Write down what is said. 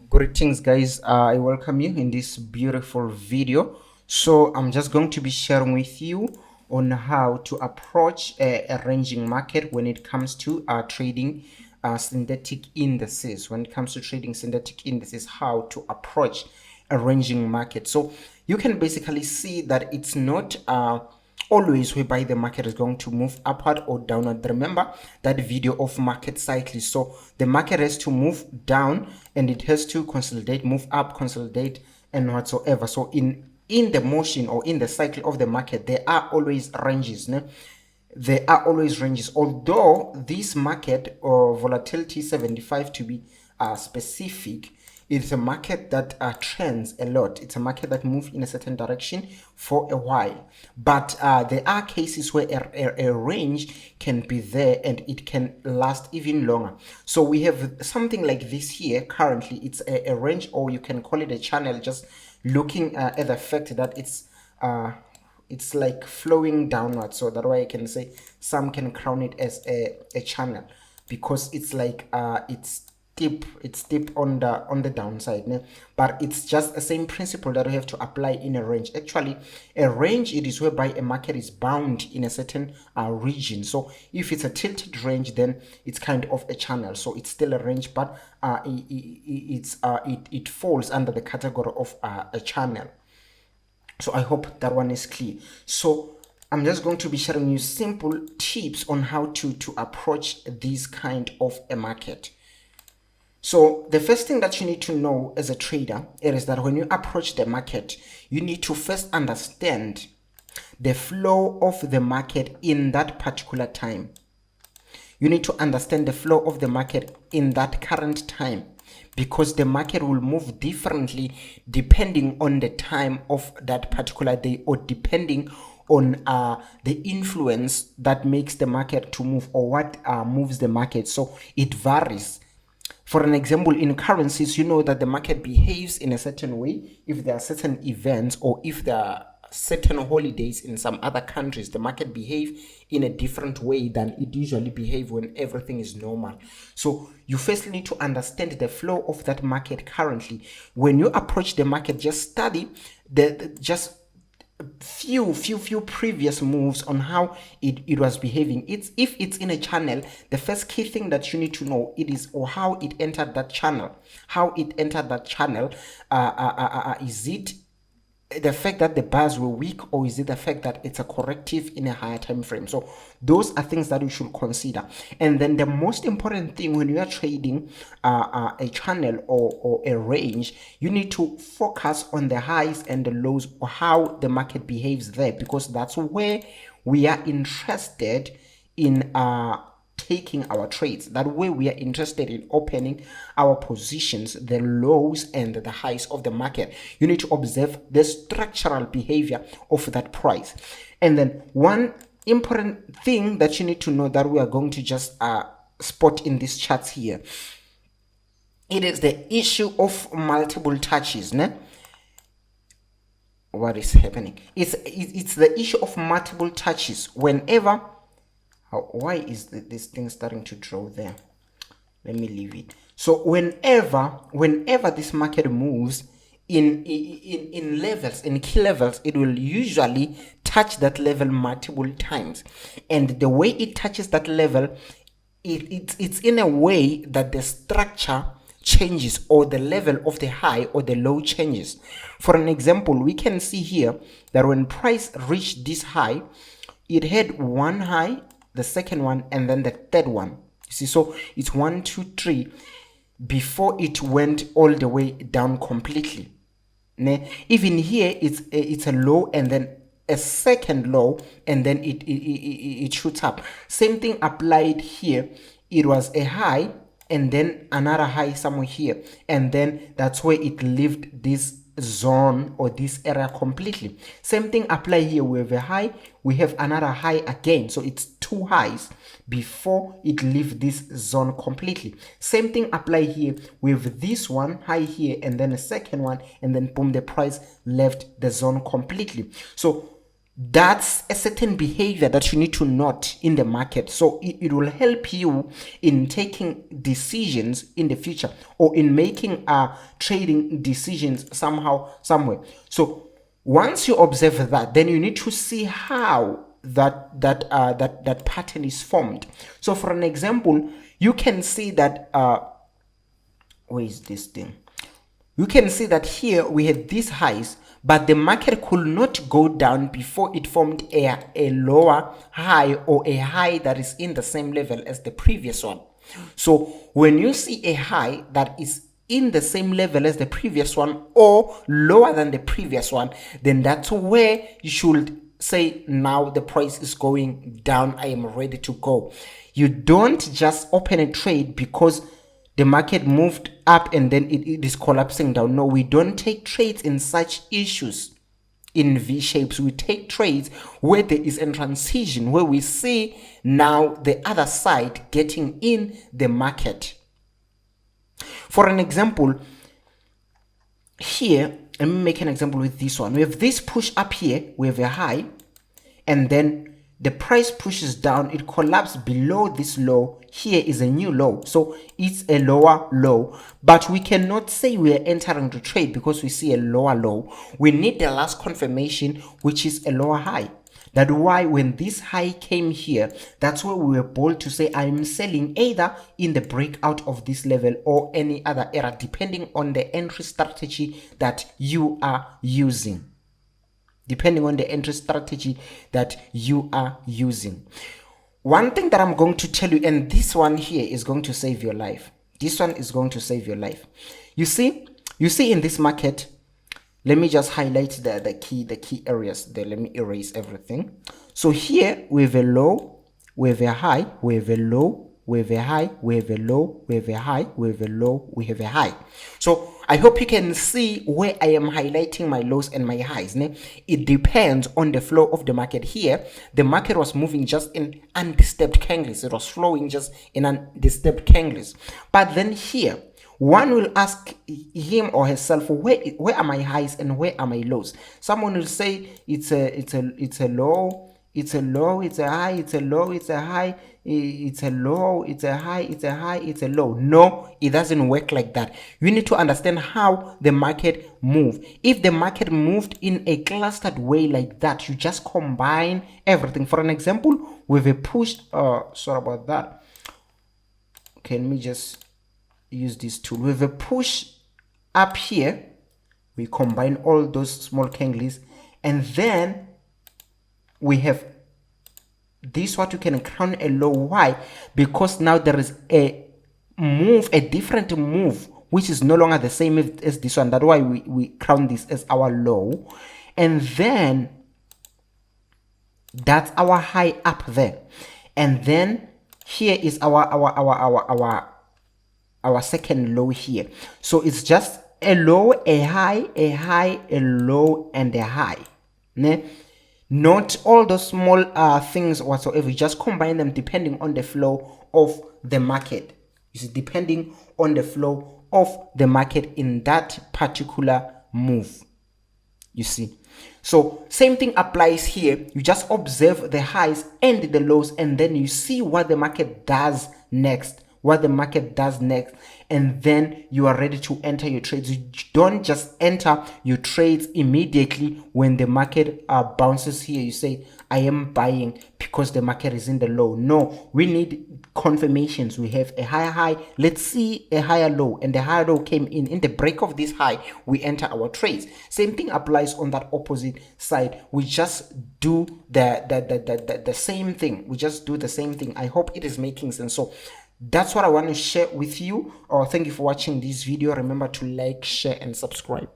Greetings guys, I welcome you in this beautiful video. So I'm just going to be sharing with you on how to approach a ranging market when it comes to trading synthetic indices. When it comes to trading synthetic indices, how to approach a ranging market. So you can basically see that it's not always whereby the market is going to move upward or downward. Remember that video of market cycles. So the market has to move down and it has to consolidate, move up, consolidate, and whatsoever. So in the motion or in the cycle of the market, there are always ranges. No? There are always ranges, although this market or volatility 75 to be specific, it's a market that trends a lot. It's a market that moves in a certain direction for a while, but there are cases where a range can be there and it can last even longer. So we have something like this here. Currently it's a range, or you can call it a channel, just looking at the fact that it's like flowing downward. So that way I can say some can crown it as a channel, because it's like it's steep on the downside, né? But it's just the same principle that we have to apply in a range. Actually, a range, it is whereby a market is bound in a certain region. So if it's a tilted range, then it's kind of a channel. So it's still a range, but it falls under the category of a channel. So I hope that one is clear. So I'm just going to be sharing you simple tips on how to approach this kind of a market. So the first thing that you need to know as a trader is that when you approach the market, you need to first understand the flow of the market in that particular time. You need to understand the flow of the market in that current time, because the market will move differently depending on the time of that particular day, or depending on the influence that makes the market to move, or what moves the market. So it varies. For an example, in currencies, you know that the market behaves in a certain way if there are certain events, or if there are certain holidays in some other countries. The market behave in a different way than it usually behave when everything is normal. So you first need to understand the flow of that market currently. When you approach the market, just study just few previous moves on how it was behaving. If it's in a channel, the first key thing that you need to know is how it entered that channel. Is it the fact that the bars were weak, or is it the fact that it's a corrective in a higher time frame? So those are things that you should consider. And then the most important thing when you are trading a channel or a range, you need to focus on the highs and the lows, or how the market behaves there, because that's where we are interested in taking our trades. That way we are interested in opening our positions, the lows and the highs of the market. You need to observe the structural behavior of that price. And then one important thing that you need to know that we are going to just spot in these charts here, it is the issue of multiple touches, né? What is happening? It's the issue of multiple touches. Whenever why is this thing starting to draw there? Let me leave it. So whenever this market moves in levels, in key levels, it will usually touch that level multiple times. And the way it touches that level, it's in a way that the structure changes, or the level of the high or the low changes. For an example, we can see here that when price reached this high, it had one high, the second one, and then the third one. You see, so it's 1, 2, 3 before it went all the way down completely. Even here, it's a low and then a second low, and then it shoots up. Same thing applied here. It was a high and then another high somewhere here, and then that's where it left this zone or this area completely. Same thing apply here. We have a high, we have another high again, so it's two highs before it leaves this zone completely. Same thing apply here with this one high here, and then a second one, and then boom, the price left the zone completely. So That's a certain behavior that you need to note in the market. So it will help you in taking decisions in the future, or in making trading decisions somehow, somewhere. So once you observe that, then you need to see how that pattern is formed. So for an example, you can see that where is this thing? You can see that here we had these highs, but the market could not go down before it formed a lower high, or a high that is in the same level as the previous one. So when you see a high that is in the same level as the previous one, or lower than the previous one, then that's where you should say, now the price is going down, I am ready to go. You don't just open a trade because the market moved up and then it is collapsing down. No, we don't take trades in such issues in V shapes. We take trades where there is a transition, where we see now the other side getting in the market. For an example, here, let me make an example with this one. We have this push up here, we have a high, and then the price pushes down, it collapses below this low. Here is a new low, so it's a lower low, but we cannot say we are entering the trade because we see a lower low. We need the last confirmation, which is a lower high. That's why when this high came here, that's where we were bold to say, I'm selling either in the breakout of this level or any other area, depending on the entry strategy that you are using. Depending on the entry strategy that you are using. One thing that I'm going to tell you, and this one here is going to save your life. This one is going to save your life. You see in this market, let me just highlight the key areas there. Let me erase everything. So here we have a low, we have a high, we have a low, we have a high, we have a low, we have a high, we have a low, we have a high. So I hope you can see where I am highlighting my lows and my highs. It depends on the flow of the market. Here, the market was moving just in undisturbed candles. It was flowing just in undisturbed candles. But then here, one will ask him or herself, where are my highs and where are my lows? Someone will say it's a low, it's a low, it's a high, it's a low, it's a high, it's a low, it's a high, it's a high, it's a low. No, it doesn't work like that. You need to understand how the market moved. If the market moved in a clustered way like that, you just combine everything. For an example, with a push, sorry about that. Okay, let me just use this tool. With a push up here, we combine all those small candles, and then we have this, what you can crown a low. Why? Because now there is a move, a different move, which is no longer the same as this one. That's why we crown this as our low, and then that's our high up there, and then here is our second low here. So it's just a low, a high, a low, and a high. Not all those small things whatsoever. You just combine them depending on the flow of the market. You see, depending on the flow of the market in that particular move. You see. So same thing applies here. You just observe the highs and the lows, and then you see what the market does next. And then you are ready to enter your trades. You don't just enter your trades immediately when the market bounces here. You say, I am buying because the market is in the low. No, we need confirmations. We have a higher high. Let's see a higher low, and the higher low came in the break of this high. We enter our trades. Same thing applies on that opposite side. We just do the same thing. We just do the same thing. I hope it is making sense. So that's what I want to share with you. Thank you for watching this video. Remember to like, share, and subscribe.